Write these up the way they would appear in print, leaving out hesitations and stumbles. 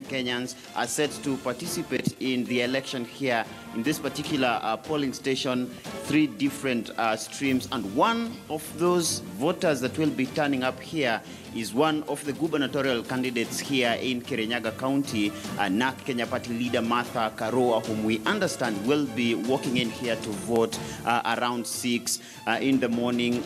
Kenyans are set to participate in the election here in this particular polling station. 3 different streams, and one of those voters that will be turning up here is one of the gubernatorial candidates here in Kirinyaga County, NARC Kenya Party leader Martha Karua, whom we understand will be walking in here to vote around 6 in the morning.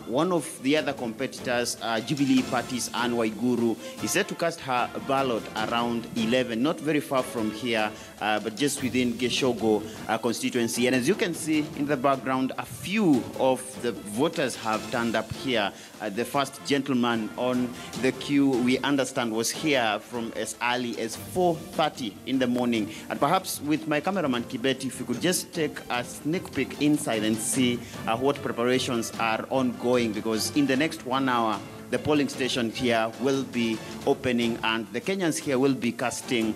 One of the other competitors, Jubilee Party's Anne Waiguru, is set to cast her ballot around 11, not very far from here, but just within Geshogo constituency. And as you can see in the background, a few of the voters have turned up here. The first gentleman on the queue, we understand, was here from as early as 4:30 in the morning. And perhaps with my cameraman Kibeti, if you could just take a sneak peek inside and see what preparations are ongoing, because in the next 1 hour, the polling station here will be opening and the Kenyans here will be casting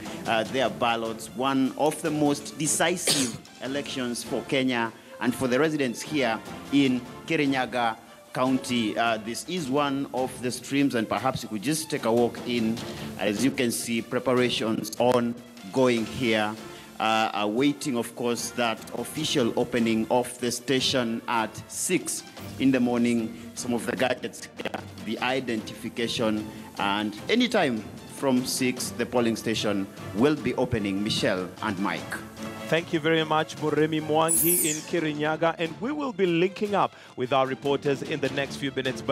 their ballots. One of the most decisive elections for Kenya and for the residents here in Kirinyaga County. This is one of the streams, and perhaps you could just take a walk in. As you can see, preparations ongoing here. Awaiting, of course, that official opening of the station at 6 in the morning. Some of the gadgets here, the identification, and anytime from 6, the polling station will be opening. Michelle and Mike. Thank you very much, Muremi Mwangi in Kirinyaga, and we will be linking up with our reporters in the next few minutes. But